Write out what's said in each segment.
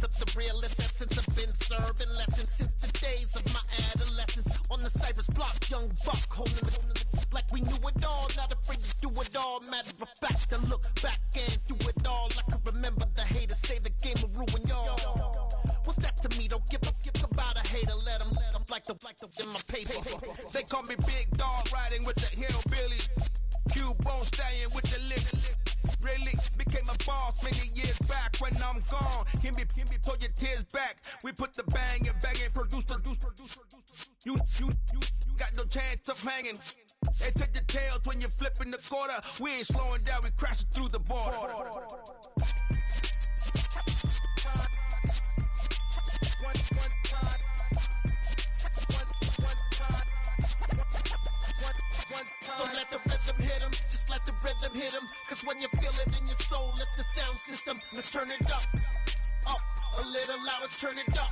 brings up the realest essence. I've been serving lessons since the days of my adolescence. On the Cypress block, young buck holding the like we knew it all, not afraid to do it all. Matter of fact, to look back and do it all. I can remember the haters say the game will ruin y'all. What's that to me? Don't give about a hater. Let them like the in my paper. They call me Big Dog, riding with the hillbillies. Q-Bone staying with the lick. Really became a boss many years back. When I'm gone, can be pull your tears back. We put the bang and bang and produce. You got no chance of hanging. They take your tails when you're flipping the quarter. We ain't slowing down, we crashing through the border. So let the rhythm hit 'em, just let the rhythm hit 'em. Cause when you feel it in your soul, lift the sound system. Let's turn it up, a little louder, turn it up.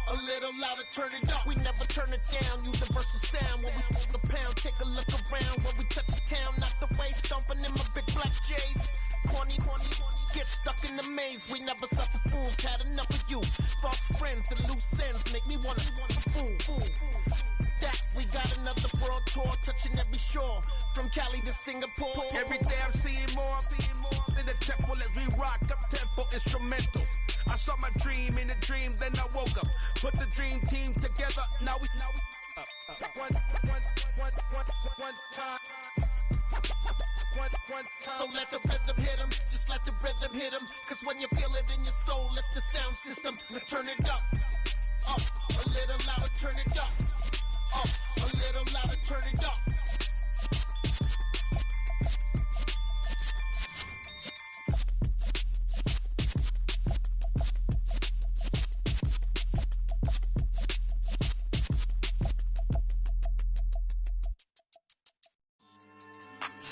A little louder, turn it up. We never turn it down, universal sound. When we the pound, take a look around. When we touch the town, not the way, stomping in my big black J's. Corny, get stuck in the maze. We never suffer fools, had enough of you. False friends and loose ends make me wanna fool. That we got another world tour, touching every shore, from Cali to Singapore. Every day I'm seeing more in the temple as we rock up tempo instrumentals. I saw my dream in a dream, then I woke up. Put the dream team together, now we one time. So let the rhythm hit 'em, just let the rhythm hit 'em. Cause when you feel it in your soul, lift the sound system. Let's turn it up, a little louder, turn it up. A little louder, turn it up.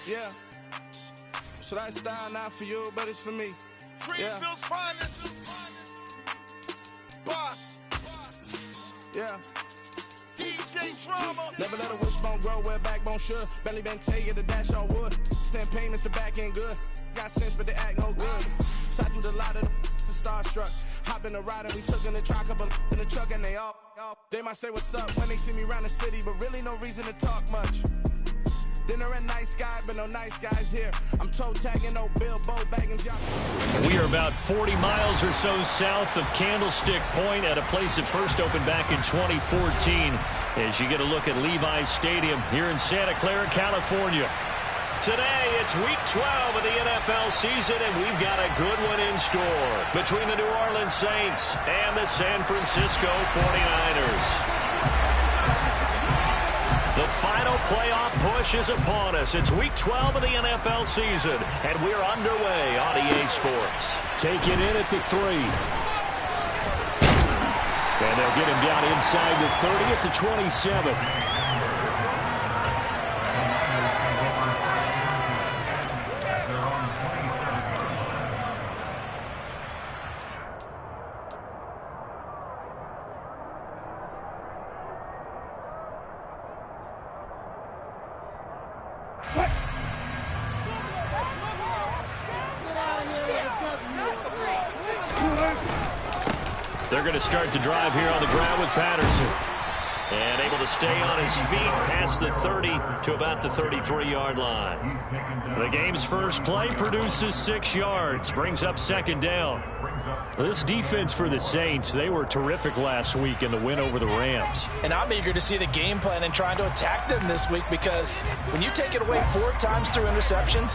Yeah. So that style not for you, but it's for me. Greenfield's finest. Boss. Yeah. DJ Drama. Never let a wishbone grow where a backbone should. Belly been take the dash on wood. Stand payments the back end good. Got sense but they act no good. So I do the lot of the starstruck. Hop in the ride and we took in the truck up in the truck and they all. They might say what's up when they see me around the city, but really no reason to talk much. Dinner and nice guy, but no nice guys here. I'm toe tagging, no Bilbo bagging job. We are about 40 miles or so south of Candlestick Point at a place that first opened back in 2014 as you get a look at Levi's Stadium here in Santa Clara, California. Today, it's week 12 of the NFL season, and we've got a good one in store between the New Orleans Saints and the San Francisco 49ers. The final playoff push is upon us. It's week 12 of the NFL season, and we're underway on EA Sports. Take it in at the 3. And they'll get him down inside the 30 at the 27. They're going to start the drive here on the ground with Patterson. And able to stay on his feet past the 30 to about the 33-yard line. The game's first play produces 6 yards, brings up second down. This defense for the Saints, they were terrific last week in the win over the Rams. And I'm eager to see the game plan and trying to attack them this week, because when you take it away 4 times through interceptions,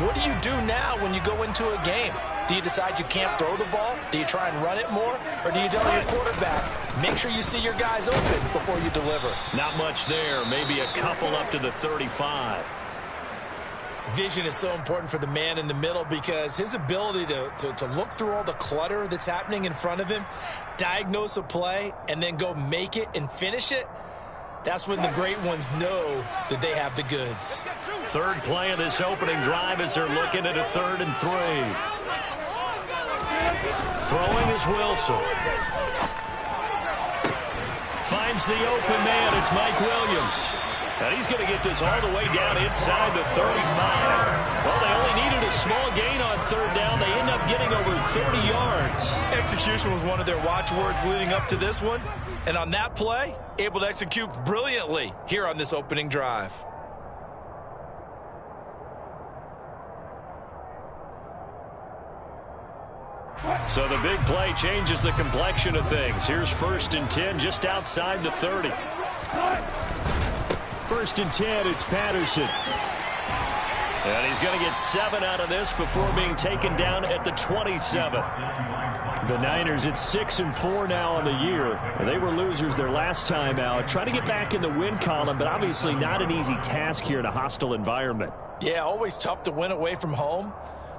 what do you do now when you go into a game? Do you decide you can't throw the ball? Do you try and run it more? Or do you tell your quarterback, make sure you see your guys open before you deliver? Not much there. Maybe a couple up to the 35. Vision is so important for the man in the middle, because his ability to look through all the clutter that's happening in front of him, diagnose a play, and then go make it and finish it, that's when the great ones know that they have the goods. Third play of this opening drive as they're looking at a 3rd and 3. Throwing is Wilson. Finds the open man. It's Mike Williams. And he's going to get this all the way down inside the 35. Well, they only needed a small gain on third down. They end up getting over 30 yards. Execution was one of their watchwords leading up to this one. And on that play, able to execute brilliantly here on this opening drive. So the big play changes the complexion of things. Here's 1st and 10 just outside the 30. 1st and 10, it's Patterson. And he's going to get 7 out of this before being taken down at the 27. The Niners at 6-4 now on the year. They were losers their last time out. Trying to get back in the win column, but obviously not an easy task here in a hostile environment. Yeah, always tough to win away from home.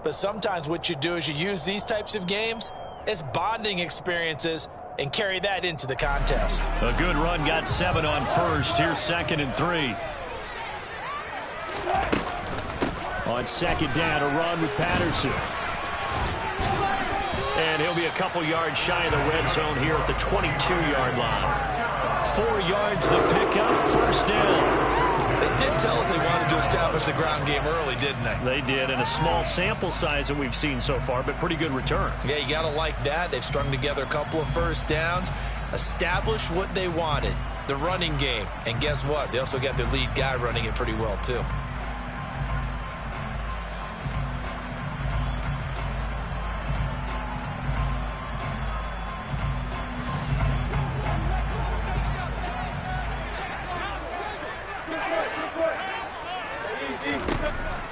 But sometimes what you do is you use these types of games as bonding experiences and carry that into the contest. A good run got 7 on 1st. Here's 2nd and 3. On 2nd down, a run with Patterson. And he'll be a couple yards shy of the red zone here at the 22-yard line. 4 yards the pickup, 1st down. They did tell us they wanted to establish the ground game early, didn't they? They did, and a small sample size that we've seen so far, but pretty good return. Yeah, you got to like that. They've strung together a couple of 1st downs, established what they wanted, the running game. And guess what? They also got their lead guy running it pretty well, too.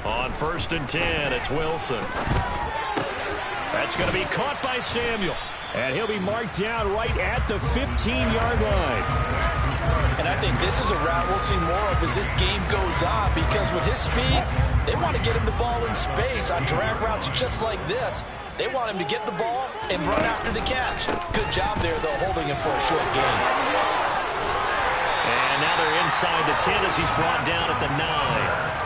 On 1st and 10, it's Wilson. That's going to be caught by Samuel. And he'll be marked down right at the 15-yard line. And I think this is a route we'll see more of as this game goes on, because with his speed, they want to get him the ball in space on drag routes just like this. They want him to get the ball and run after the catch. Good job there, though, holding him for a short gain. And now they're inside the 10 as he's brought down at the 9.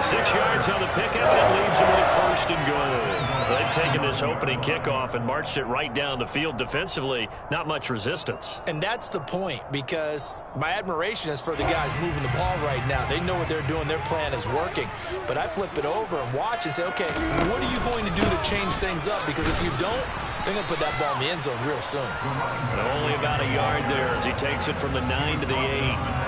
6 yards on the pickup, and it leaves him with 1st and goal. They've taken this opening kickoff and marched it right down the field defensively. Not much resistance. And that's the point, because my admiration is for the guys moving the ball right now. They know what they're doing. Their plan is working. But I flip it over and watch and say, okay, what are you going to do to change things up? Because if you don't, they're going to put that ball in the end zone real soon. Only about a yard there as he takes it from the 9 to the 8.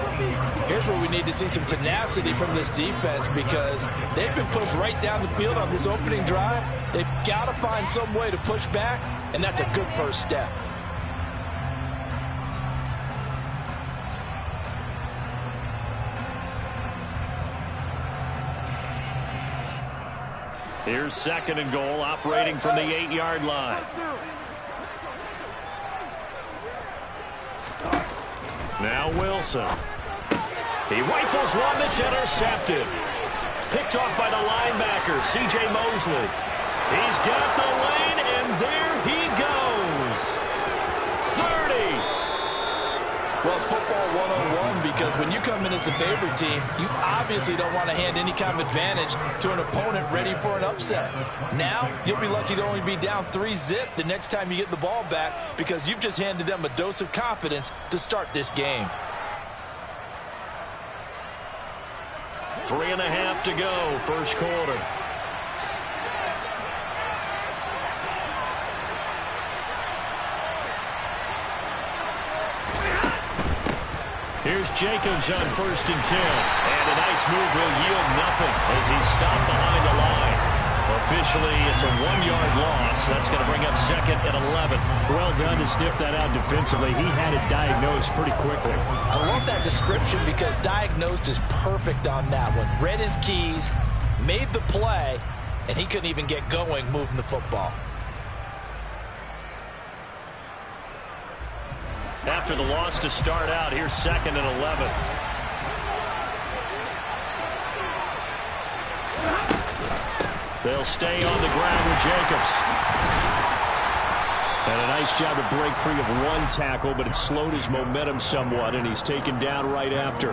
Here's where we need to see some tenacity from this defense, because they've been pushed right down the field on this opening drive. They've got to find some way to push back, and that's a good first step. Here's 2nd and goal, operating from the 8-yard line. Now Wilson. He rifles one that's intercepted. Picked off by the linebacker, C.J. Mosley. He's got the lane, and there he goes. 30. Well, it's football 101, because when you come in as the favorite team, you obviously don't want to hand any kind of advantage to an opponent ready for an upset. Now, you'll be lucky to only be down 3-zip the next time you get the ball back, because you've just handed them a dose of confidence to start this game. 3.5 to go, first quarter. Here's Jacobs on 1st and 10. And a nice move will yield nothing as he's stopped behind the line. Officially, it's a 1-yard loss. That's going to bring up 2nd and 11. Well done to sniff that out defensively. He had it diagnosed pretty quickly. I love that description, because diagnosed is perfect on that one. Read his keys, made the play, and he couldn't even get going moving the football. After the loss to start out, here's 2nd and 11. They'll stay on the ground with Jacobs. And a nice job to break free of one tackle, but it slowed his momentum somewhat, and he's taken down right after.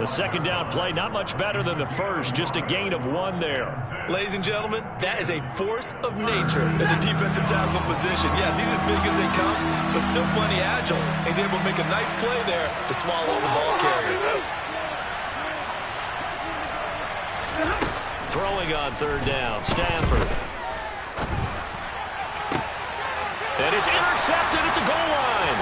The 2nd down play, not much better than the first, just a gain of 1 there. Ladies and gentlemen, that is a force of nature at the defensive tackle position. Yes, he's as big as they come, but still plenty agile. He's able to make a nice play there to swallow the ball carrier. Throwing on third down, Stafford. And it's intercepted at the goal line.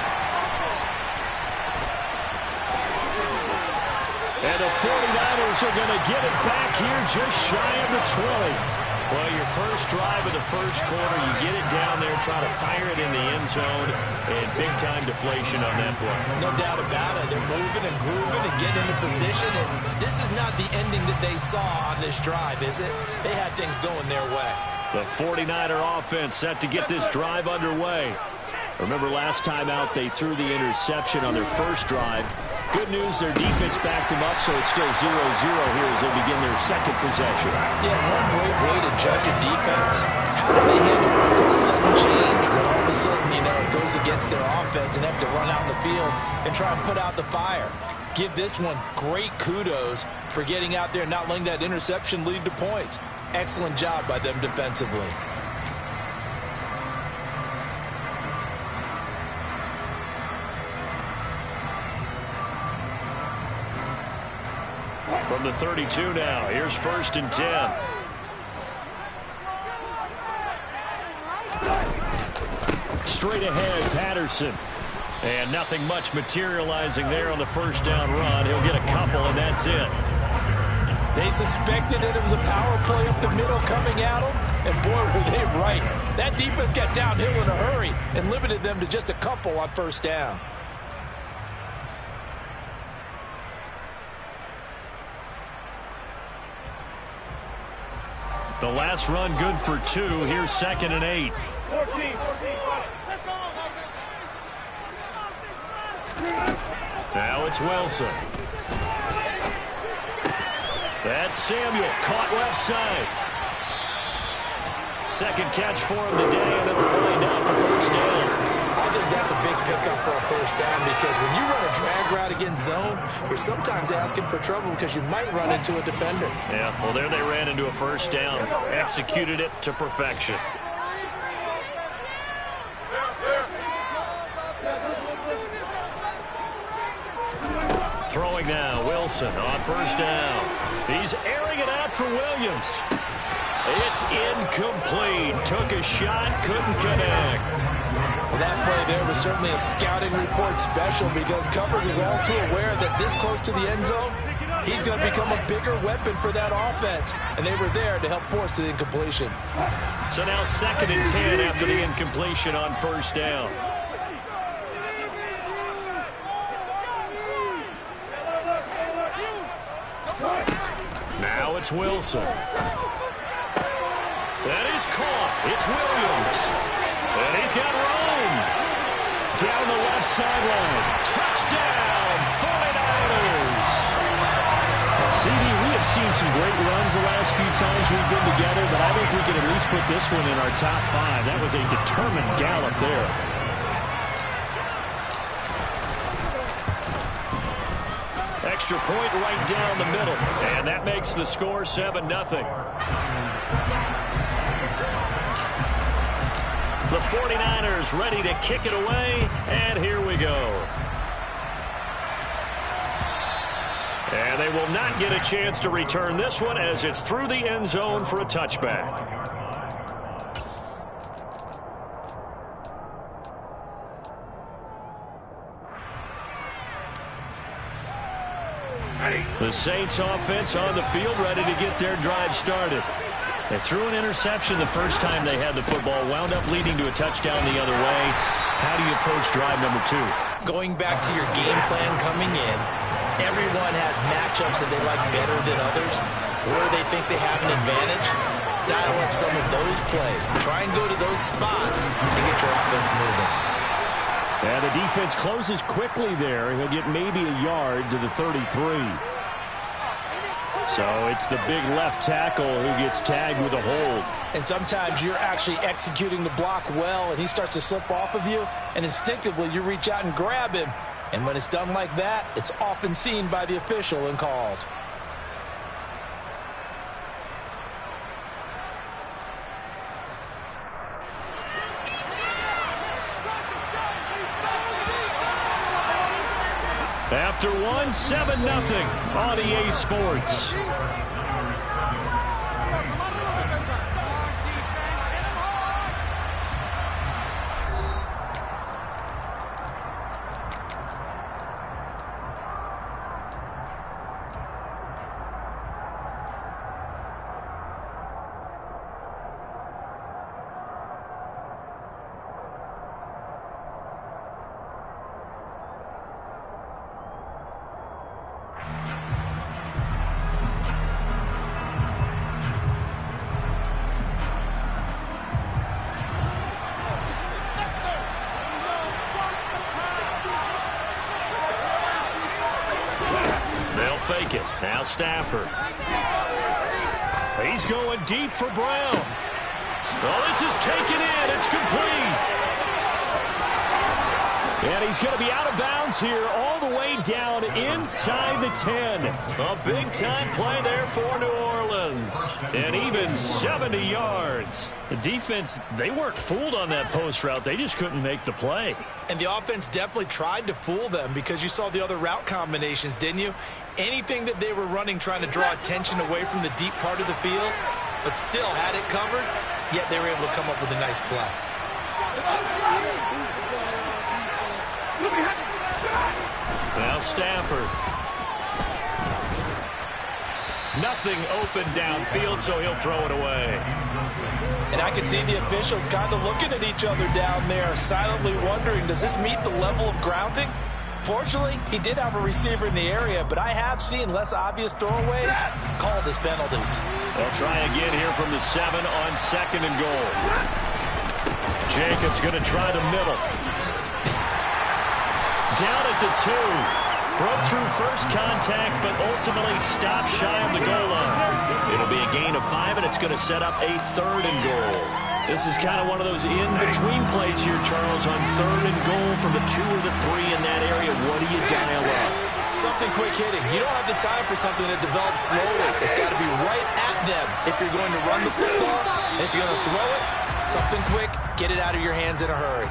And the 49ers are going to get it back here just shy of the 20. Well, your first drive of the first quarter, you get it down there, try to fire it in the end zone, and big-time deflation on that play. No doubt about it. They're moving and grooving and getting into position, and this is not the ending that they saw on this drive, is it? They had things going their way. The 49er offense set to get this drive underway. Remember last time out, they threw the interception on their first drive. Good news, their defense backed them up, so it's still 0-0 here as they begin their second possession. Yeah, one great way to judge a defense. How do they handle a sudden change when all of a sudden, it goes against their offense and have to run out in the field and try and put out the fire? Give this one great kudos for getting out there and not letting that interception lead to points. Excellent job by them defensively. From the 32 now, here's 1st and 10. Straight ahead, Patterson. And nothing much materializing there on the first down run. He'll get a couple, and that's it. They suspected that it was a power play up the middle coming at them, and boy, were they right. That defense got downhill in a hurry and limited them to just a couple on first down. The last run good for 2. Here's 2nd and 8. 14. Now it's Wilson. That's Samuel, caught left side. Second catch for him today, and it'll wind up a first down. I think that's a big pickup for a first down because when you run a drag route against zone, you're sometimes asking for trouble because you might run into a defender. Yeah, well, there they ran into a first down. Executed it to perfection. Throwing now, Wilson on first down. He's airing it out for Williams. It's incomplete. Took a shot, couldn't connect. Well, that play there was certainly a scouting report special because coverage is all too aware that this close to the end zone, he's going to become a bigger weapon for that offense. And they were there to help force the incompletion. So now 2nd and 10 after the incompletion on first down. Now it's Wilson. That is caught. It's Williams. And he's got Rome. Down the left sideline. Touchdown, 49ers. CD, we have seen some great runs the last few times we've been together, but I think we can at least put this one in our top 5. That was a determined gallop there. Extra point right down the middle. And that makes the score 7-0. The 49ers ready to kick it away, and here we go. And they will not get a chance to return this one as it's through the end zone for a touchback. The Saints offense on the field ready to get their drive started. They threw an interception the first time they had the football, wound up leading to a touchdown the other way. How do you approach drive number 2? Going back to your game plan coming in, everyone has matchups that they like better than others, where they think they have an advantage. Dial up some of those plays. Try and go to those spots and get your offense moving. Yeah, the defense closes quickly there. He'll get maybe a yard to the 33. So it's the big left tackle who gets tagged with a hold. And sometimes you're actually executing the block well, and he starts to slip off of you, and instinctively you reach out and grab him. And when it's done like that, it's often seen by the official and called. After one, 7-0 on EA Sports. fake it. Now Stafford. He's going deep for Brown. Oh, this is taken in. It's complete. And he's going to be out of bounds here all the way down inside the 10. A big-time play there for New Orleans. And even 70 yards. The defense, they weren't fooled on that post route. They just couldn't make the play. And the offense definitely tried to fool them because you saw the other route combinations, didn't you? Anything that they were running trying to draw attention away from the deep part of the field, but still had it covered, yet they were able to come up with a nice play. Now Stafford. Nothing open downfield, so he'll throw it away. And I can see the officials kind of looking at each other down there, silently wondering, does this meet the level of grounding? Fortunately, he did have a receiver in the area, but I have seen less obvious throwaways called as penalties. They'll try again here from the 7 on 2nd and goal. Jacobs going to try the middle. Down at the 2. Broke through first contact, but ultimately stopped shy of the goal line. It'll be a gain of 5, and it's going to set up a 3rd and goal. This is kind of one of those in-between plays here, Charles, on 3rd and goal from the 2 or the 3 in that area. What do you dial up? Something quick hitting. You don't have the time for something that develops slowly. It's got to be right at them if you're going to run the football. And if you're going to throw it, something quick, get it out of your hands in a hurry.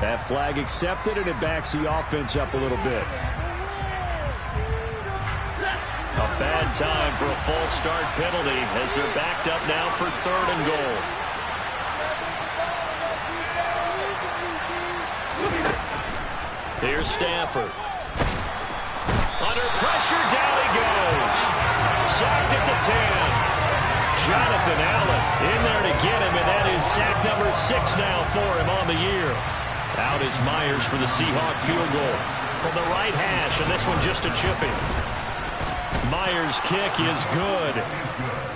That flag accepted, and it backs the offense up a little bit. A bad time for a false start penalty as they're backed up now for 3rd and goal. Here's Stafford. Under pressure, down he goes. Sacked at the 10. Jonathan Allen in there to get him, and that is sack number 6 now for him on the year. Out is Myers for the Seahawk field goal from the right hash, and this one just a chipping. Myers' kick is good.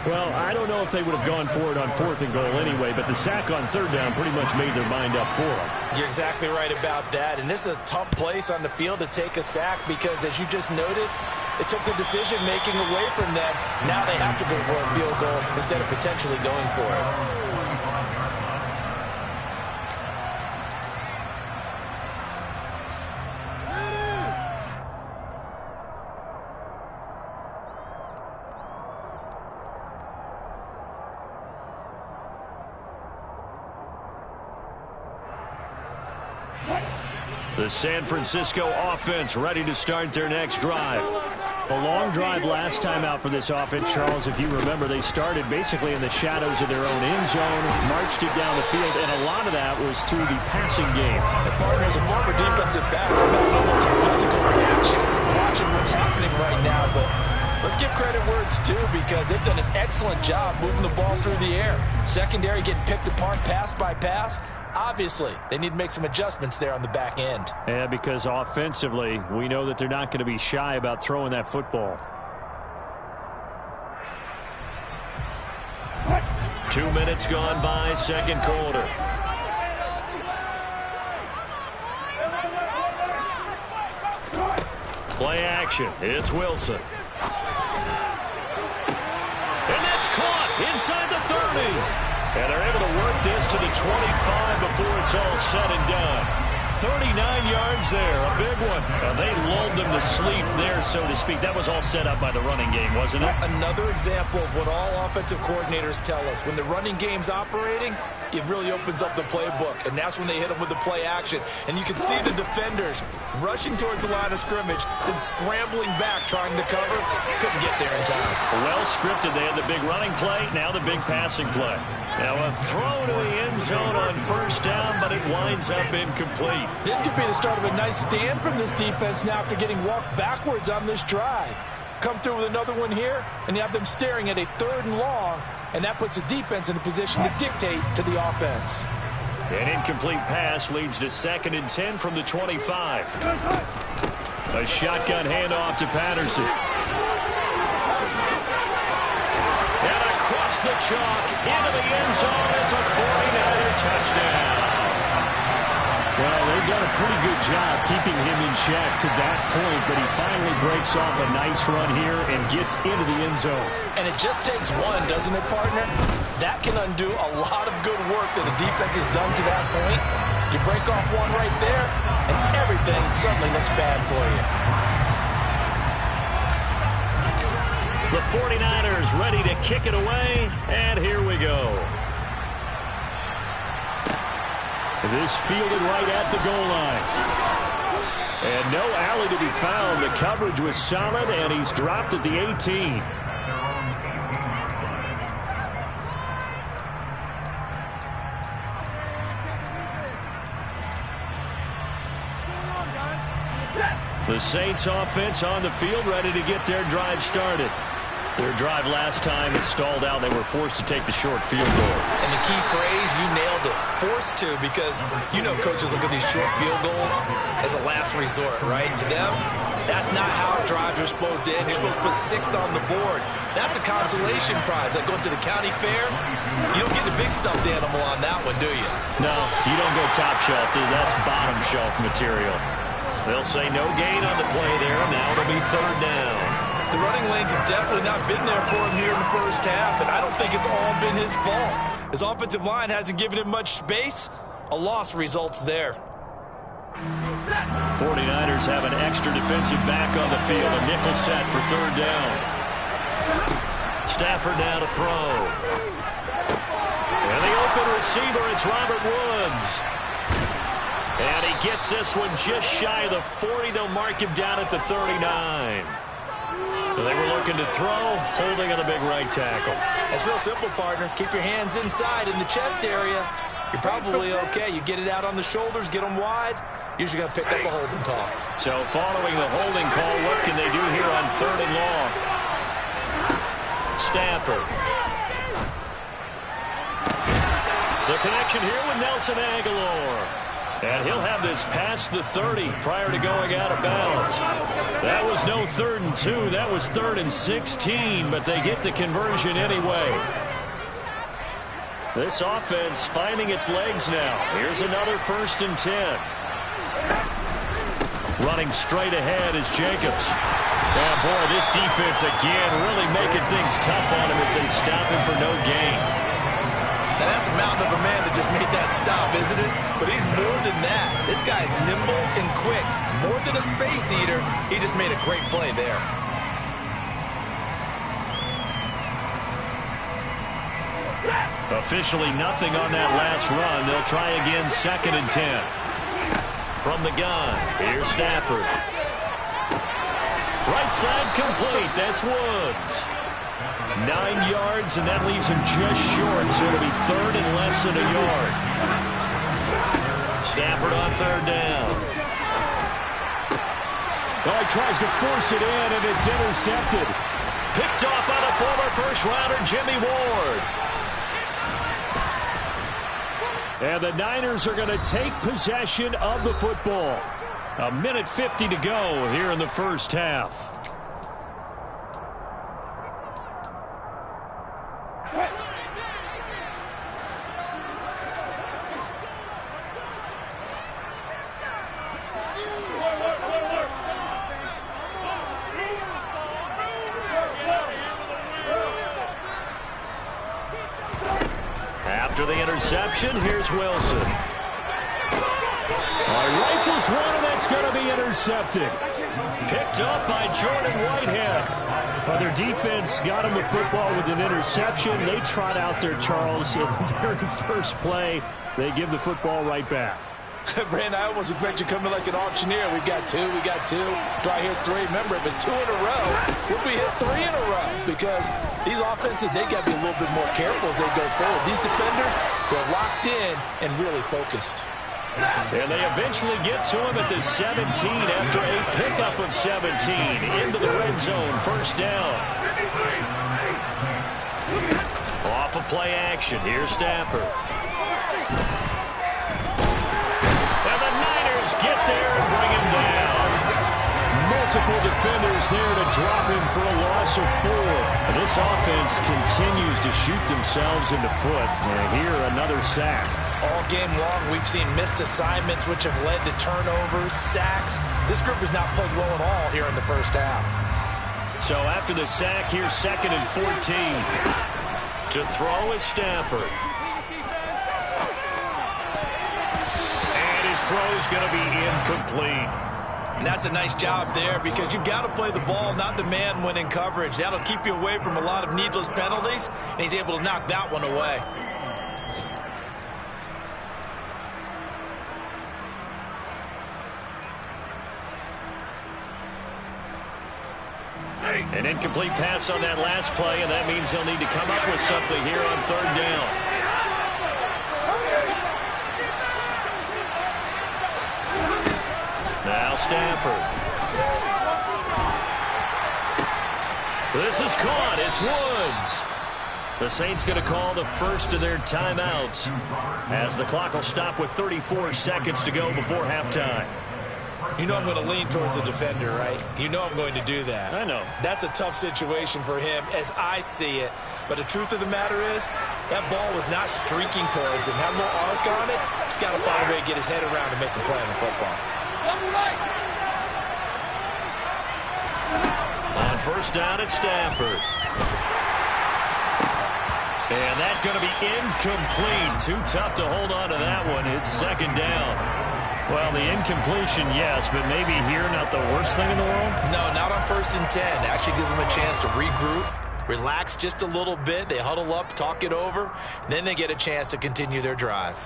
Well, I don't know if they would have gone for it on 4th and goal anyway, but the sack on 3rd down pretty much made their mind up for them. You're exactly right about that, and this is a tough place on the field to take a sack because, as you just noted, it took the decision-making away from them. Now they have to go for a field goal instead of potentially going for it. The San Francisco offense ready to start their next drive. A long drive last time out for this offense, Charles. If you remember, they started basically in the shadows of their own end zone, marched it down the field, and a lot of that was through the passing game. And partner, as a former defensive back, I'm not almost a physical reaction watching what's happening right now, but let's give credit where it's due because they've done an excellent job moving the ball through the air. Secondary getting picked apart pass by pass. Obviously, they need to make some adjustments there on the back end. Yeah, because offensively, we know that they're not going to be shy about throwing that football. 2 minutes gone by, 2nd quarter. Play action. It's Wilson. And that's caught inside the 30. And they're able to work this to the 25 before it's all said and done. 39 yards there, a big one. They lulled them to sleep there, so to speak. That was all set up by the running game, wasn't it? Another example of what all offensive coordinators tell us. When the running game's operating, it really opens up the playbook, and that's when they hit them with the play action. And you can see the defenders rushing towards the line of scrimmage, then scrambling back, trying to cover. Couldn't get there in time. Well scripted. They had the big running play, now the big passing play. Now a throw to the end zone on 1st down, but it winds up incomplete. This could be the start of a nice stand from this defense now after getting walked backwards on this drive. Come through with another one here, and you have them staring at a 3rd and long, and that puts the defense in a position to dictate to the offense. An incomplete pass leads to 2nd and 10 from the 25. A shotgun handoff to Patterson. And across the chalk into the end zone. It's a 49er touchdown. Well, they've done a pretty good job keeping him in check to that point, but he finally breaks off a nice run here and gets into the end zone. And it just takes one, doesn't it, partner? That can undo a lot of good work that the defense has done to that point. You break off one right there, and everything suddenly looks bad for you. The 49ers ready to kick it away, and here we go. This fielded right at the goal line. And no alley to be found. The coverage was solid, and he's dropped at the 18. The Saints offense on the field, ready to get their drive started. Their drive last time, it stalled out. They were forced to take the short field goal. And the key phrase, you nailed it, forced to, because you know coaches look at these short field goals as a last resort, right? To them, that's not how drives are supposed to end. You're supposed to put 6 on the board. That's a consolation prize. Like going to the county fair, you don't get the big stuffed animal on that one, do you? No, you don't go top shelf. That's bottom shelf material. They'll say no gain on the play there. Now it'll be third down. The running lanes have definitely not been there for him here in the first half, and I don't think it's all been his fault. His offensive line hasn't given him much space. A loss results there. 49ers have an extra defensive back on the field. A nickel set for third down. Stafford now to throw. And the open receiver, it's Robert Woods. And he gets this one just shy of the 40. They'll mark him down at the 39. They were looking to throw, holding on the big right tackle. That's real simple, partner. Keep your hands inside in the chest area. You're probably okay. You get it out on the shoulders, get them wide. Usually going to pick up a holding call. So following the holding call, what can they do here on third and long? Stafford. The connection here with Nelson Aguilar. And he'll have this past the 30 prior to going out of bounds. That was no 3rd and 2. That was 3rd and 16, but they get the conversion anyway. This offense finding its legs now. Here's another 1st and 10. Running straight ahead is Jacobs. Oh, boy, this defense again really making things tough on him as they stop him for no gain. Now that's a mountain of a man that just made that stop, isn't it? But he's more than that. This guy's nimble and quick. More than a space eater, he just made a great play there. Officially nothing on that last run. They'll try again, 2nd and 10. From the gun, here's Stafford. Right side complete. That's Woods. 9 yards, and that leaves him just short, so it'll be 3rd and less than a yard. Stafford on 3rd down. Oh, he tries to force it in, and it's intercepted. Picked off by the former first-rounder, Jimmy Ward. And the Niners are going to take possession of the football. 1:50 to go here in the first half. After the interception, here's Wilson. Rifles one, and that's going to be intercepted. Picked up by Jordan Whitehead. But their defense got him the football with an interception. They trot out there, Charles, in the very first play. They give the football right back. Brandon, I almost expect you coming like an auctioneer. We got 2, we got 2. Do I hear 3? Remember, it was 2 in a row. Would we hit 3 in a row? Because these offenses, they got to be a little bit more careful as they go forward. These defenders, they're locked in and really focused. And they eventually get to him at the 17 after a pickup of 17 into the red zone. First down. Off of play action. Here's Stafford. And the Niners get there and bring him down. Multiple defenders there to drop him for a loss of 4. And this offense continues to shoot themselves in the foot. And here, another sack. All game long, we've seen missed assignments, which have led to turnovers, sacks. This group has not played well at all here in the first half. So after the sack, here's 2nd and 14. To throw is Stafford. And his throw is going to be incomplete. And that's a nice job there because you've got to play the ball, not the man when in coverage. That'll keep you away from a lot of needless penalties, and he's able to knock that one away. An incomplete pass on that last play, and that means he'll need to come up with something here on 3rd down. Now Stafford. This is caught. It's Woods. The Saints going to call the first of their timeouts as the clock will stop with 34 seconds to go before halftime. You know I'm going to lean towards the defender, right? You know I'm going to do that. I know. That's a tough situation for him as I see it. But the truth of the matter is, that ball was not streaking towards him. Had a little arc on it. He's got to find a way to get his head around and make the play on the football. On 1st down at Stafford. And that's going to be incomplete. Too tough to hold on to that one. It's 2nd down. Well, the incompletion, yes, but maybe here not the worst thing in the world? No, not on 1st and 10. Actually gives them a chance to regroup, relax just a little bit. They huddle up, talk it over. Then they get a chance to continue their drive.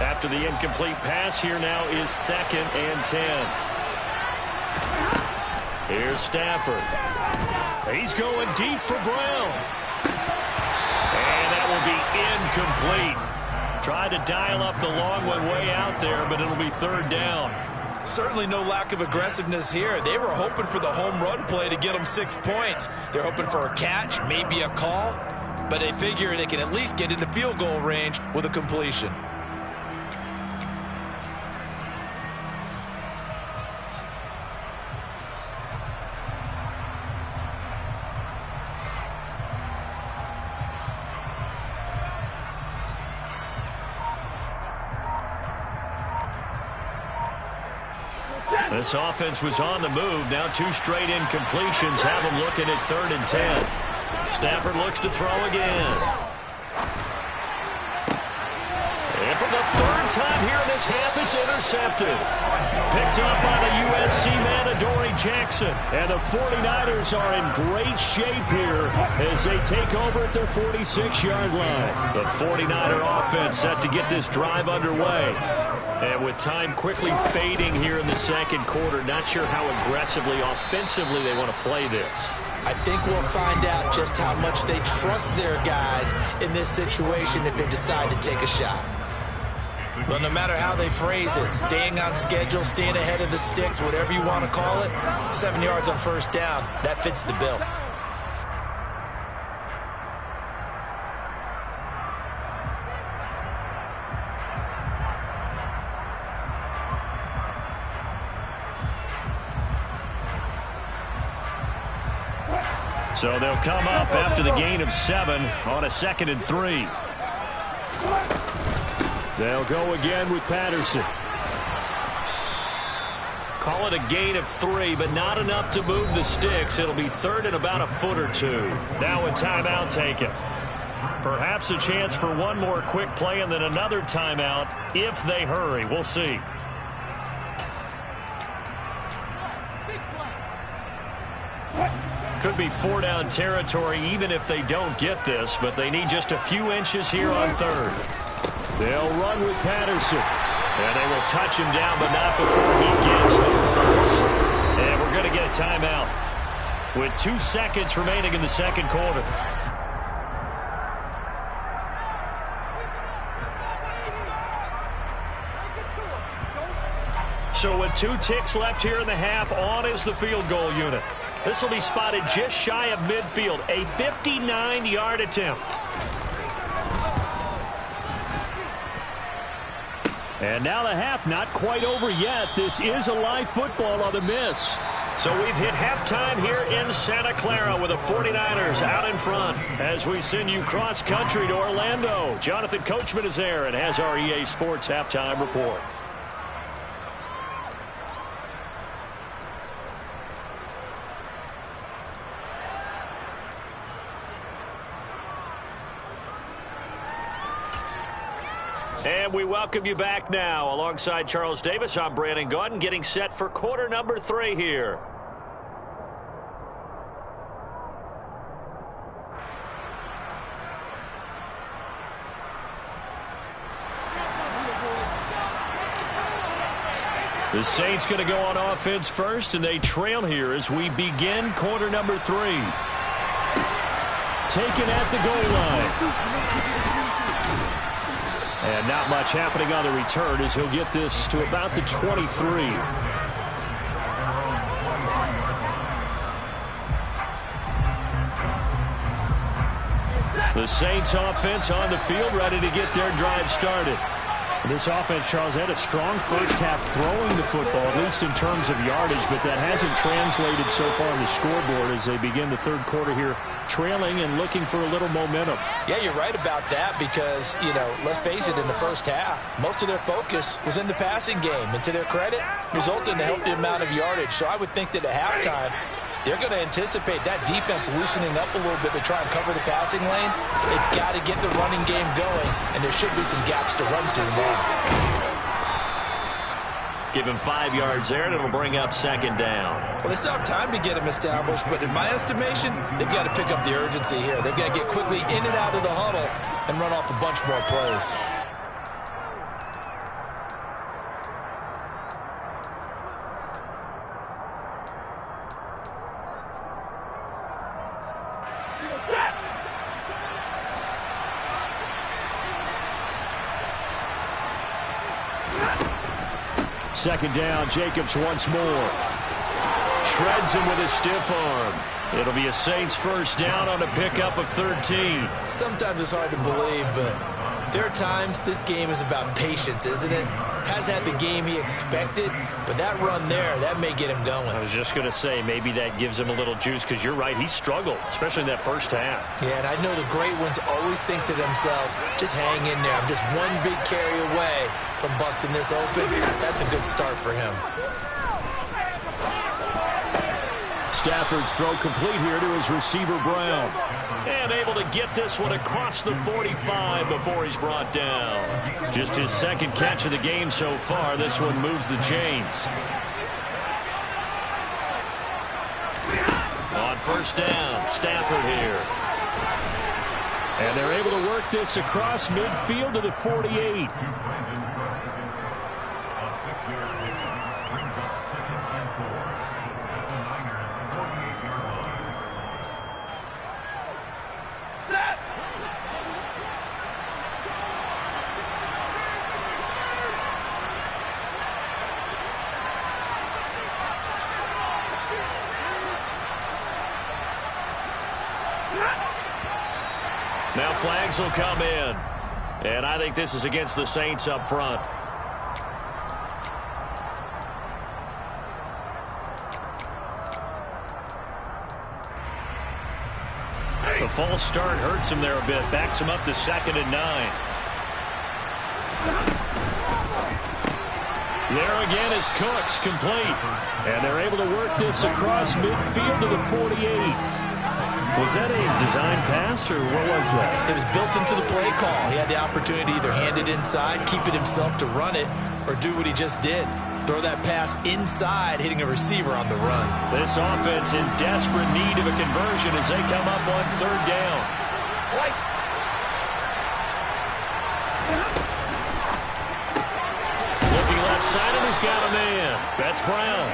After the incomplete pass, here now is 2nd and 10. Here's Stafford. He's going deep for Brown. And that will be incomplete. Tried to dial up the long one way out there, but it'll be 3rd down. Certainly no lack of aggressiveness here. They were hoping for the home run play to get them 6 points. They're hoping for a catch, maybe a call, but they figure they can at least get into field goal range with a completion. This offense was on the move. Now 2 straight incompletions have them looking at 3rd and 10. Stafford looks to throw again. And for the 3rd time here in this half, it's intercepted. Picked up by the USC man, Adoree Jackson. And the 49ers are in great shape here as they take over at their 46-yard line. The 49er offense set to get this drive underway. And with time quickly fading here in the 2nd quarter, not sure how aggressively, offensively they want to play this. I think we'll find out just how much they trust their guys in this situation if they decide to take a shot. But no matter how they phrase it, staying on schedule, staying ahead of the sticks, whatever you want to call it, 7 yards on 1st down, that fits the bill. So they'll come up after the gain of 7 on a 2nd and 3. They'll go again with Patterson. Call it a gain of 3, but not enough to move the sticks. It'll be 3rd and about a foot or 2. Now a timeout taken. Perhaps a chance for one more quick play and then another timeout if they hurry. We'll see. Could be 4-down territory even if they don't get this, but they need just a few inches here on 3rd. They'll run with Patterson. And they will touch him down, but not before he gets the first. And we're going to get a timeout with 2 seconds remaining in the 2nd quarter. So with 2 ticks left here in the half, on is the field goal unit. This will be spotted just shy of midfield, a 59-yard attempt. And now the half not quite over yet. This is a live football on the miss. So we've hit halftime here in Santa Clara with the 49ers out in front as we send you cross-country to Orlando. Jonathan Coachman is there and has our EA Sports halftime report. And we welcome you back now. Alongside Charles Davis, I'm Brandon Gaudin, getting set for quarter number 3 here. The Saints going to go on offense first, and they trail here as we begin quarter number 3. Taken at the goal line. And not much happening on the return as he'll get this to about the 23. The Saints offense on the field, ready to get their drive started. This offense, Charles, had a strong first half throwing the football, at least in terms of yardage, but that hasn't translated so far on the scoreboard as they begin the third quarter here, trailing and looking for a little momentum. Yeah, you're right about that because, you know, let's face it, in the first half, most of their focus was in the passing game. And to their credit, resulted in a healthy amount of yardage. So I would think that at halftime, they're going to anticipate that defense loosening up a little bit to try and cover the passing lanes. They've got to get the running game going, and there should be some gaps to run through now. Give him 5 yards there, and it'll bring up second down. Well, they still have time to get him established, but in my estimation, they've got to pick up the urgency here. They've got to get quickly in and out of the huddle and run off a bunch more plays. Second down, Jacobs once more. Shreds him with a stiff arm. It'll be a Saints first down on a pickup of 13. Sometimes it's hard to believe, but there are times this game is about patience, isn't it? Has had the game he expected, but that run there, that may get him going. I was just going to say, maybe that gives him a little juice, because you're right, he struggled, especially in that first half. Yeah, and I know the great ones always think to themselves, just hang in there. I'm just one big carry away from busting this open. That's a good start for him. Stafford's throw complete here to his receiver, Brown. And able to get this one across the 45 before he's brought down. Just his second catch of the game so far. This one moves the chains. On first down, Stafford here. And they're able to work this across midfield to the 48. Now flags will come in. And I think this is against the Saints up front. The false start hurts him there a bit. Backs him up to 2nd and 9. There again is Cooks, complete. And they're able to work this across midfield to the 48. Was that a design pass, or what was that? It was built into the play call. He had the opportunity to either hand it inside, keep it himself to run it, or do what he just did. Throw that pass inside, hitting a receiver on the run. This offense in desperate need of a conversion as they come up on third down. Looking left side, and he's got a man. That's Brown.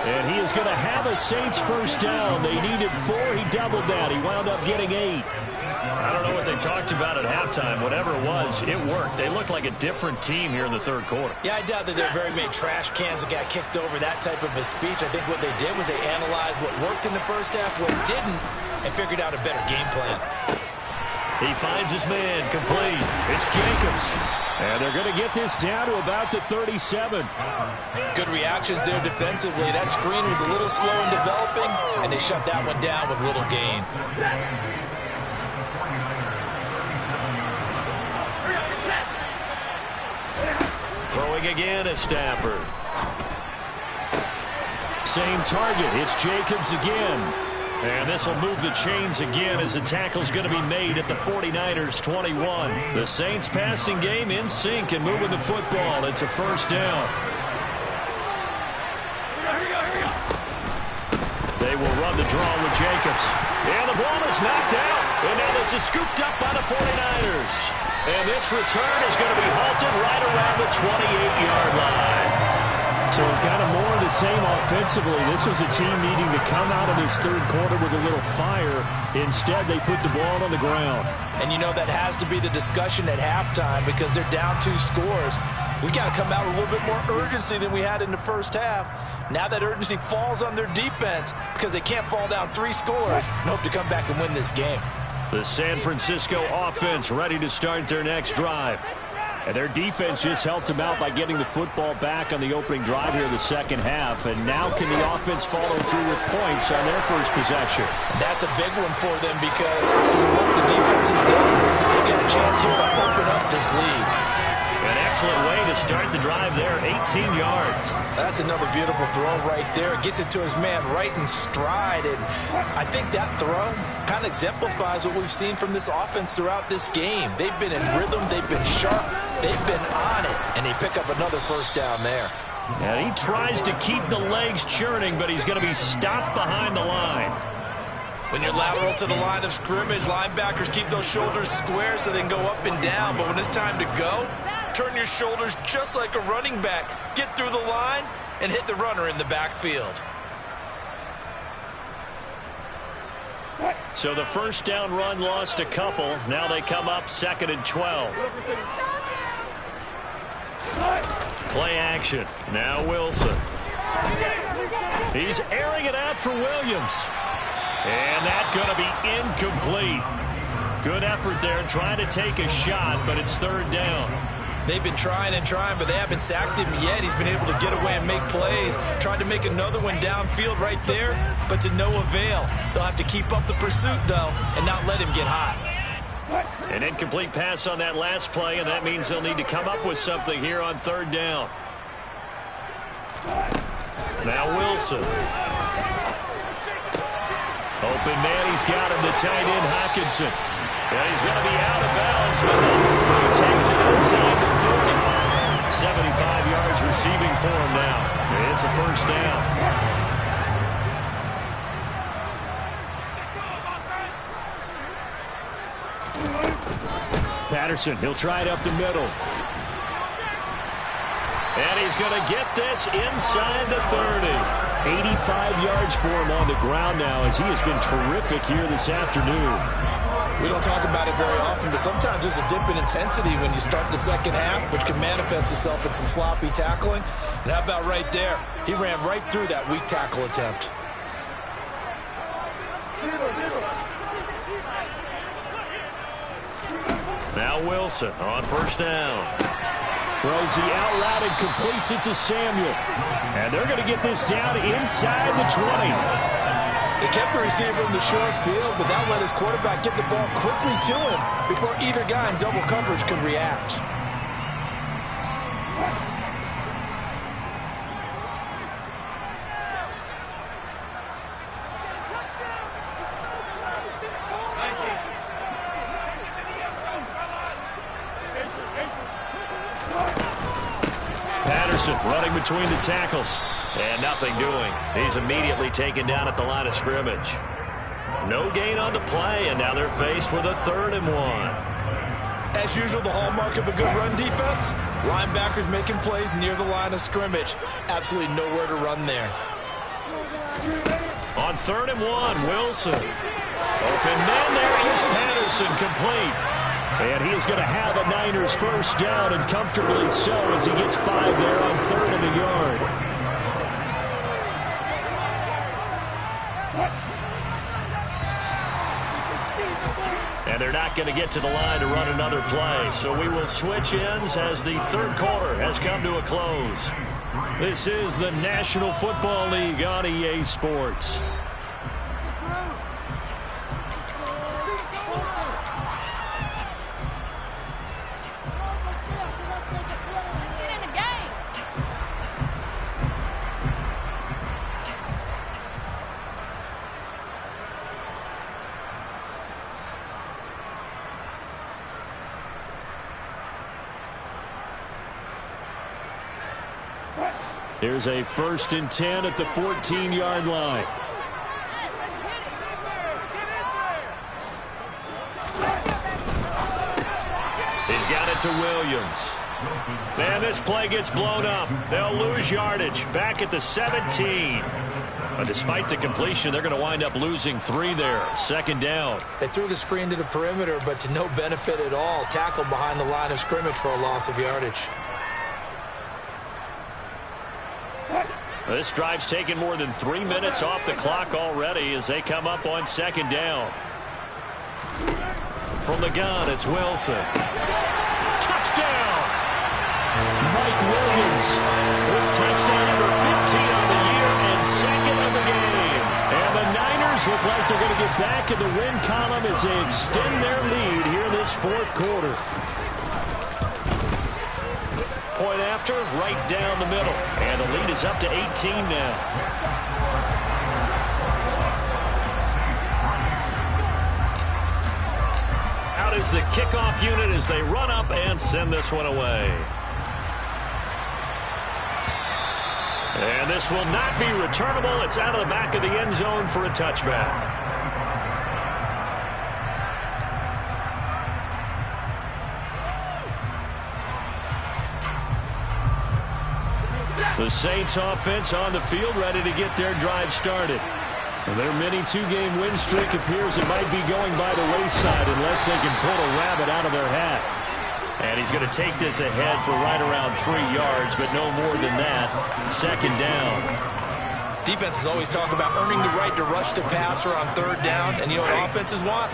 And he is going to have a Saints first down. They needed 4. He doubled that. He wound up getting 8. I don't know what they talked about at halftime. Whatever it was, it worked. They look like a different team here in the third quarter. Yeah, I doubt that there are very many trash cans that got kicked over, that type of a speech. I think what they did was they analyzed what worked in the first half, what didn't, and figured out a better game plan. He finds his man, complete. It's Jacobs. And they're going to get this down to about the 37. Good reactions there defensively. That screen was a little slow in developing, and they shut that one down with little gain. Throwing again is Stafford. Same target. It's Jacobs again. And this will move the chains again as the tackle's going to be made at the 49ers 21. The Saints passing game in sync and moving the football. It's a first down. They will run the draw with Jacobs. And the ball is knocked out. And now this is scooped up by the 49ers. And this return is going to be halted right around the 28-yard line. So it's kind of more of the same offensively. This was a team needing to come out of this third quarter with a little fire. Instead, they put the ball on the ground. And you know that has to be the discussion at halftime because they're down 2 scores. We got to come out with a little bit more urgency than we had in the first half. Now that urgency falls on their defense because they can't fall down 3 scores and hope to come back and win this game. The San Francisco offense ready to start their next drive. And their defense just helped them out by getting the football back on the opening drive here in the second half. And now can the offense follow through with points on their first possession? That's a big one for them because after the work the defense has done, they get a chance here to open up this lead. An excellent way to start the drive there, 18 yards. That's another beautiful throw right there. Gets it to his man right in stride. And I think that throw kind of exemplifies what we've seen from this offense throughout this game. They've been in rhythm. They've been sharp. They've been on it. And they pick up another first down there. And he tries to keep the legs churning, but he's going to be stopped behind the line. When you're lateral to the line of scrimmage, linebackers keep those shoulders square so they can go up and down. But when it's time to go, turn your shoulders just like a running back. Get through the line and hit the runner in the backfield. So the first down run lost a couple. Now they come up 2nd and 12. Play action. Now Wilson. He's airing it out for Williams. And that's going to be incomplete. Good effort there trying to take a shot, but it's 3rd down. They've been trying and trying, but they haven't sacked him yet. He's been able to get away and make plays. Tried to make another one downfield right there, but to no avail. They'll have to keep up the pursuit, though, and not let him get hot. An incomplete pass on that last play, and that means they'll need to come up with something here on 3rd down. Now Wilson. Open man, he's got him, the tight end Hockenson. And he's going to be out of bounds, but number 3 takes it inside the 30. 75 yards receiving for him now. It's a first down. Patterson, he'll try it up the middle. And he's going to get this inside the 30. 85 yards for him on the ground now as he has been terrific here this afternoon. We don't talk about it very often, but sometimes there's a dip in intensity when you start the second half, which can manifest itself in some sloppy tackling. And how about right there? He ran right through that weak tackle attempt. Now Wilson on first down. Throws the out route and completes it to Samuel. And they're going to get this down inside the 20. They kept the receiver in the short field, but that let his quarterback get the ball quickly to him before either guy in double coverage could react. Patterson running between the tackles. And nothing doing. He's immediately taken down at the line of scrimmage. No gain on the play, and now they're faced with a 3rd and 1. As usual, the hallmark of a good run defense, linebackers making plays near the line of scrimmage. Absolutely nowhere to run there. On 3rd and 1, Wilson. Open man, there is Patterson, complete. And he is going to have a Niners first down, and comfortably so as he gets 5 there on 3rd and a yard. And they're not going to get to the line to run another play. So we will switch ends as the third quarter has come to a close. This is the National Football League on EA Sports. Here's a 1st and 10 at the 14-yard line. He's got it to Williams. Man, this play gets blown up. They'll lose yardage back at the 17. But despite the completion, they're going to wind up losing 3 there. 2nd down. They threw the screen to the perimeter, but to no benefit at all. Tackled behind the line of scrimmage for a loss of yardage. This drive's taken more than 3 minutes off the clock already as they come up on 2nd down. From the gun, it's Wilson. Touchdown! Mike Williams with touchdown number 15 on the year and 2nd of the game. And the Niners look like they're going to get back in the win column as they extend their lead here in this 4th quarter. Point after, right down the middle. And the lead is up to 18 now. Out is the kickoff unit as they run up and send this one away. And this will not be returnable. It's out of the back of the end zone for a touchback. The Saints offense on the field ready to get their drive started. Their mini 2-game win streak appears it might be going by the wayside unless they can pull a rabbit out of their hat. And he's going to take this ahead for right around 3 yards, but no more than that. 2nd down. Defenses always talk about earning the right to rush the passer on 3rd down. And you know what offenses want?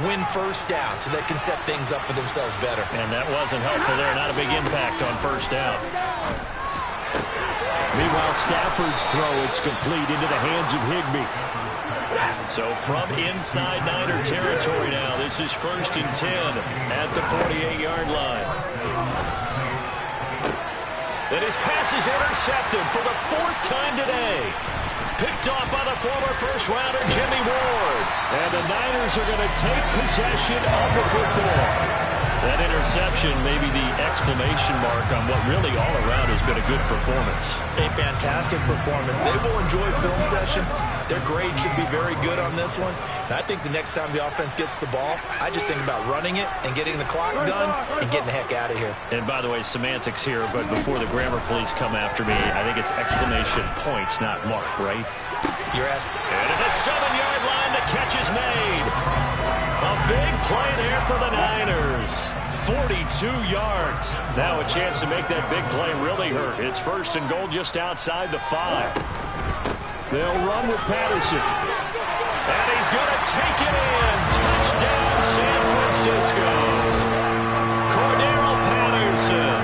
Win 1st down so they can set things up for themselves better. And that wasn't helpful there. Not a big impact on 1st down. Meanwhile, Stafford's throw, it's complete into the hands of Higbee. So from inside Niner territory now, this is 1st and 10 at the 48-yard line. Then his pass is intercepted for the 4th time today. Picked off by the former first-rounder Jimmy Ward. And the Niners are going to take possession of the football. That interception may be the exclamation mark on what really all around has been a good performance. A fantastic performance. They will enjoy film session. Their grade should be very good on this one. And I think the next time the offense gets the ball, I just think about running it and getting the clock done and getting the heck out of here. And by the way, semantics here, but before the grammar police come after me, I think it's exclamation points, not mark, right? You're asking. And at the 7-yard line, the catch is made. A big play there for the Niners. 42 yards. Now a chance to make that big play really hurt. It's 1st and goal just outside the 5. They'll run with Patterson. And he's going to take it in. Touchdown, San Francisco. Cordero Patterson.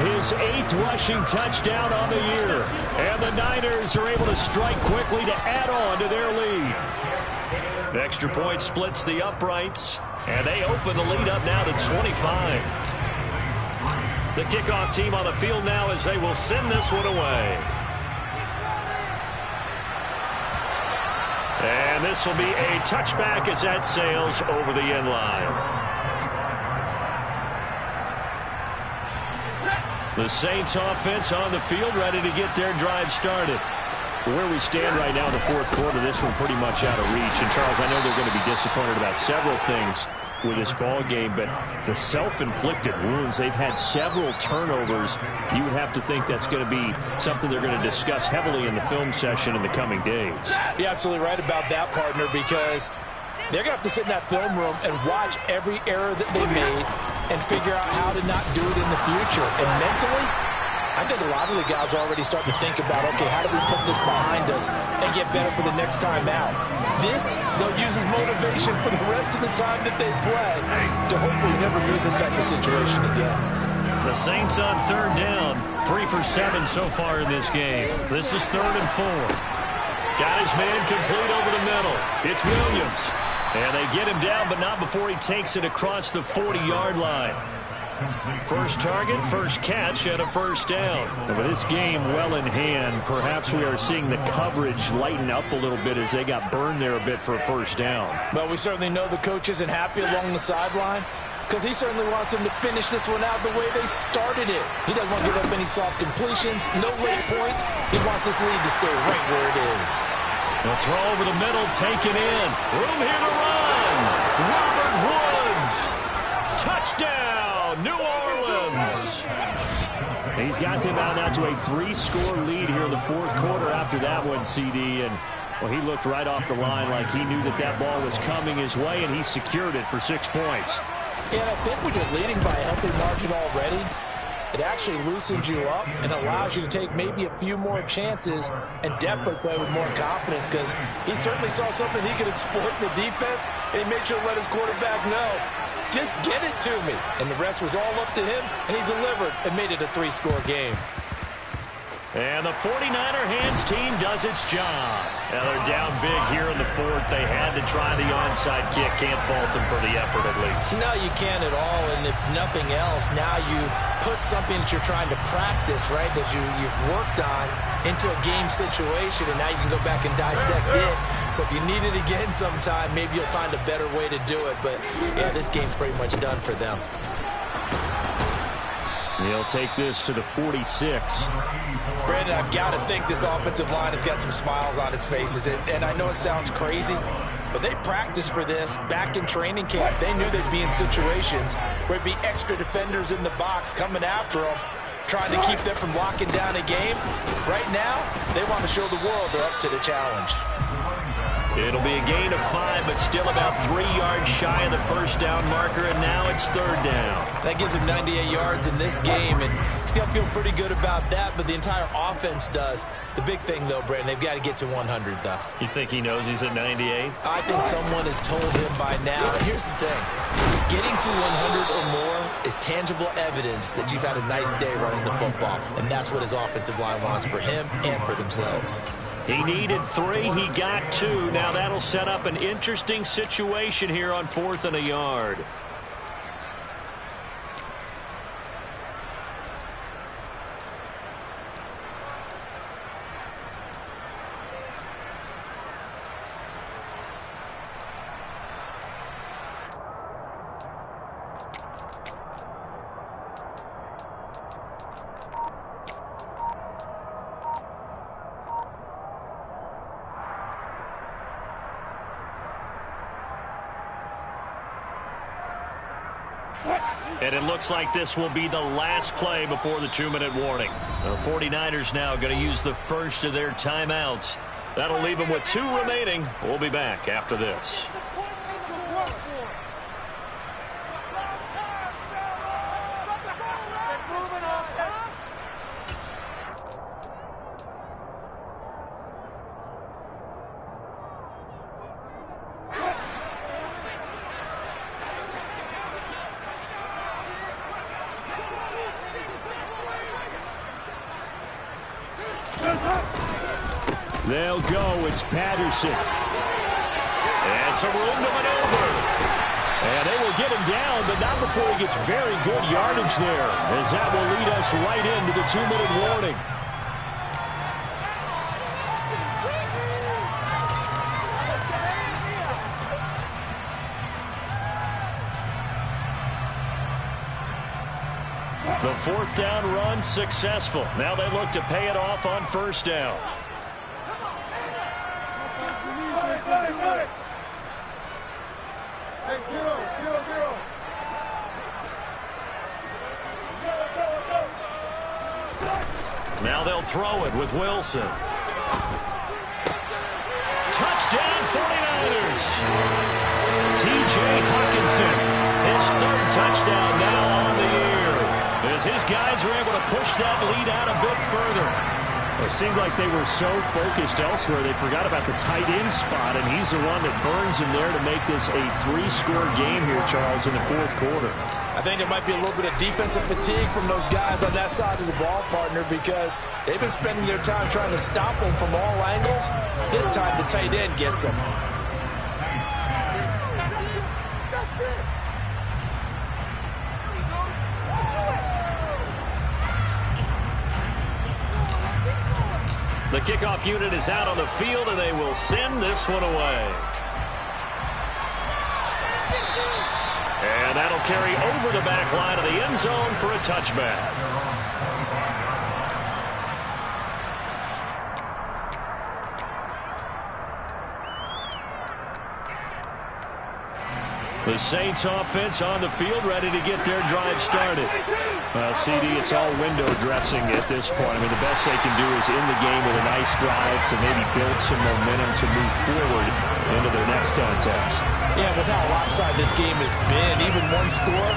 His 8th rushing touchdown on the year. And the Niners are able to strike quickly to add on to their lead. The extra point splits the uprights, and they open the lead up now to 25. The kickoff team on the field now as they will send this one away. And this will be a touchback as that sails over the end line. The Saints offense on the field ready to get their drive started. Where we stand right now in the 4th quarter, this one pretty much out of reach. And, Charles, I know they're going to be disappointed about several things with this ball game, but the self-inflicted wounds, they've had several turnovers. You would have to think that's going to be something they're going to discuss heavily in the film session in the coming days. You're absolutely right about that, partner, because they're going to have to sit in that film room and watch every error that they made and figure out how to not do it in the future. And mentally, I think a lot of the guys are already starting to think about, okay, how do we put this behind us and get better for the next time out? This, they'll use as motivation for the rest of the time that they play to hopefully never be in this type of situation again. The Saints on third down. 3 for 7 so far in this game. This is 3rd and 4. Got his man complete over the middle. It's Williams. And they get him down, but not before he takes it across the 40-yard line. First target, first catch, and a first down. And with this game well in hand, perhaps we are seeing the coverage lighten up a little bit as they got burned there a bit for a first down. But we certainly know the coach isn't happy along the sideline because he certainly wants them to finish this one out the way they started it. He doesn't want to give up any soft completions, no late points. He wants this lead to stay right where it is. The throw over the middle, taken in. Room here to run. Robert Woods. Touchdown, New Orleans. He's got them out now to a 3-score lead here in the 4th quarter after that one, CD. And, well, he looked right off the line like he knew that that ball was coming his way, and he secured it for 6 points. Yeah, and I think when you're leading by a healthy margin already, it actually loosens you up and allows you to take maybe a few more chances and definitely play with more confidence because he certainly saw something he could exploit in the defense, and he made sure to let his quarterback know, just get it to me. And the rest was all up to him, and he delivered and made it a 3-score game. And the 49er hands team does its job. Now they're down big here in the 4th. They had to try the onside kick. Can't fault them for the effort at least. No, you can't at all. And if nothing else, now you've put something that you're trying to practice, right, that you've worked on into a game situation, and now you can go back and dissect it. So if you need it again sometime, maybe you'll find a better way to do it. But, yeah, this game's pretty much done for them. He'll take this to the 46. Brandon, I've got to think this offensive line has got some smiles on its faces. And I know it sounds crazy, but they practiced for this back in training camp. They knew they'd be in situations where it'd be extra defenders in the box coming after them, trying to keep them from locking down a game. Right now, they want to show the world they're up to the challenge. It'll be a gain of 5, but still about 3 yards shy of the first down marker, and now it's 3rd down. That gives him 98 yards in this game, and still feel pretty good about that, but the entire offense does. The big thing, though, Brandon, they've got to get to 100, though. You think he knows he's at 98? I think someone has told him by now. And here's the thing. Getting to 100 or more is tangible evidence that you've had a nice day running the football, and that's what his offensive line wants for him and for themselves. He needed 3. He got 2. Now that'll set up an interesting situation here on 4th and a yard. And it looks like this will be the last play before the 2-minute warning. The 49ers now going to use the first of their timeouts. That'll leave them with 2 remaining. We'll be back after this. They'll go. It's Patterson. And some room to maneuver. And they will get him down, but not before he gets very good yardage there, as that will lead us right into the 2-minute warning. The 4th down run successful. Now they look to pay it off on 1st down. Now they'll throw it with Wilson. Touchdown 49ers. T.J. Hawkinson, his 3rd touchdown now on the year. as his guys are able to push that lead out a bit further. It seemed like they were so focused elsewhere they forgot about the tight end spot, and he's the one that burns him there to make this a 3-score game here, Charles, in the fourth quarter. I think there might be a little bit of defensive fatigue from those guys on that side of the ball, partner, because they've been spending their time trying to stop them from all angles. This time the tight end gets them. The kickoff unit is out on the field, and they will send this one away. And that'll carry over the back line of the end zone for a touchback. The Saints offense on the field, ready to get their drive started. Well, CD, it's all window dressing at this point. I mean, the best they can do is in the game with a nice drive to maybe build some momentum to move forward into their next contest. Yeah, with how lopsided this game has been, even one score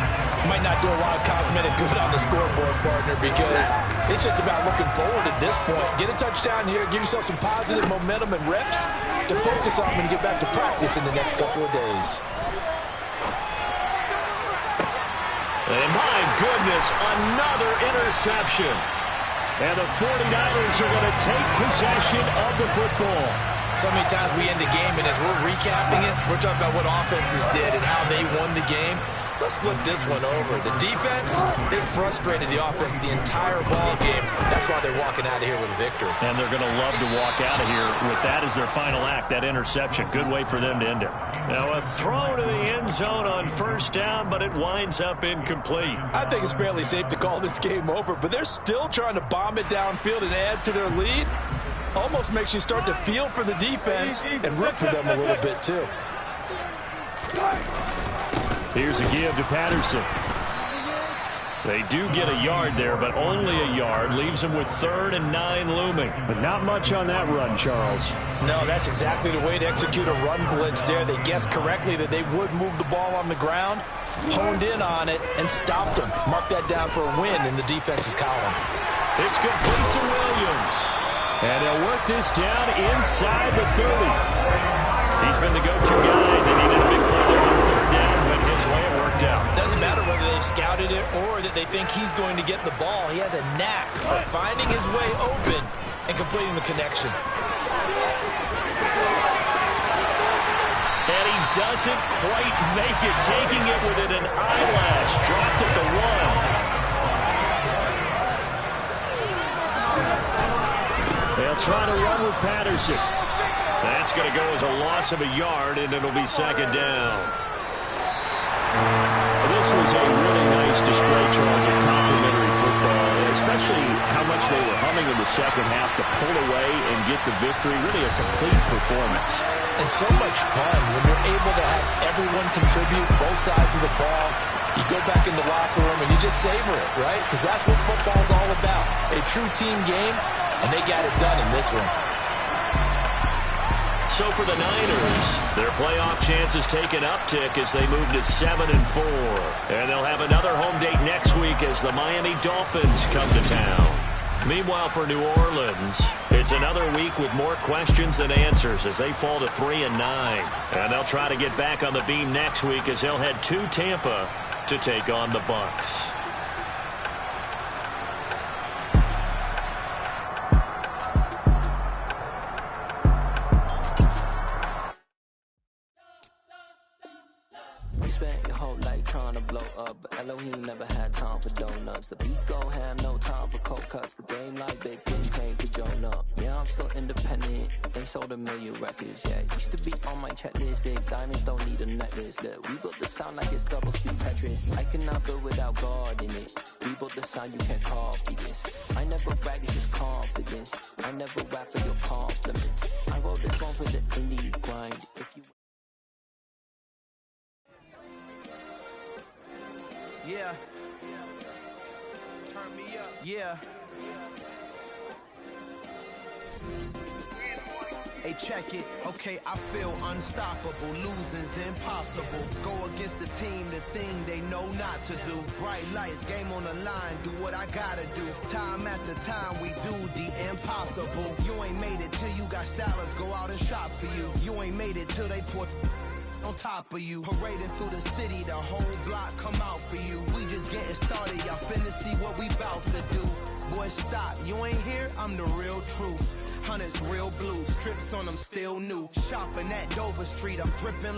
might not do a lot of cosmetic good on the scoreboard, partner, because it's just about looking forward at this point. Get a touchdown here, give yourself some positive momentum and reps to focus on when you get back to practice in the next couple of days. And my goodness, another interception. And the 49ers are going to take possession of the football. So many times we end the game, and as we're recapping it, we're talking about what offenses did and how they won the game. Let's flip this one over. The defense, they frustrated the offense the entire ball game. That's why they're walking out of here with a victory. And they're going to love to walk out of here with that as their final act, that interception. Good way for them to end it. Now a throw to the end zone on first down, but it winds up incomplete. I think it's fairly safe to call this game over, but they're still trying to bomb it downfield and add to their lead. Almost makes you start to feel for the defense and root for them a little bit too. Here's a give to Patterson. They do get a yard there, but only a yard. Leaves them with 3rd and 9 looming. But not much on that run, Charles. No, that's exactly the way to execute a run blitz there. They guessed correctly that they would move the ball on the ground, honed in on it, and stopped them. Mark that down for a win in the defense's column. It's complete to Williams. And they'll work this down inside the 30. He's been the go-to guy. They needed a big play there on 3rd down. Went his way. It worked out. Doesn't matter whether they scouted it or that they think he's going to get the ball. He has a knack for finding his way open and completing the connection. And he doesn't quite make it. Taking it within an eyelash. Dropped at the 1. They'll try to run with Patterson. That's going to go as a loss of a yard, and it'll be 2nd down. This was a really nice display, Charles, of complimentary football, especially how much they were humming in the second half to pull away and get the victory. Really a complete performance. And so much fun when you're able to have everyone contribute both sides of the ball. You go back in the locker room and you just savor it, right? Because that's what football's all about. A true team game, and they got it done in this one. So for the Niners, their playoff chances take an uptick as they move to 7-4. And they'll have another home date next week as the Miami Dolphins come to town. Meanwhile, for New Orleans, it's another week with more questions than answers as they fall to 3-9. And they'll try to get back on the beam next week as they'll head to Tampa to take on the Bucs. Spent your whole life trying to blow up, but Elohim never had time for donuts. The beat go ham, no time for cold cuts. The game like Big King came to Jonah. Yeah, I'm still independent. They sold 1 million records. Yeah, used to be on my checklist. Big diamonds don't need a necklace. Look, we built the sound like it's double speed Tetris. I cannot build without God in it. We built the sound, you can't copy this. I never brag, it's just confidence. I never rap for your compliments. I wrote this one for the indie grind. If you Yeah. Turn me up. Yeah. Hey, check it. Okay, I feel unstoppable. Losing's impossible. Go against the team, the thing they know not to do. Bright lights, game on the line, do what I gotta do. Time after time, we do the impossible. You ain't made it till you got stylers go out and shop for you. You ain't made it till they put on top of you. Parading through the city, the whole block come out for you. We just getting started, y'all finna see what we bout to do. Boy, stop, you ain't here, I'm the real truth. Hunters, real blues, trips on them still new. Shopping at Dover Street, I'm dripping like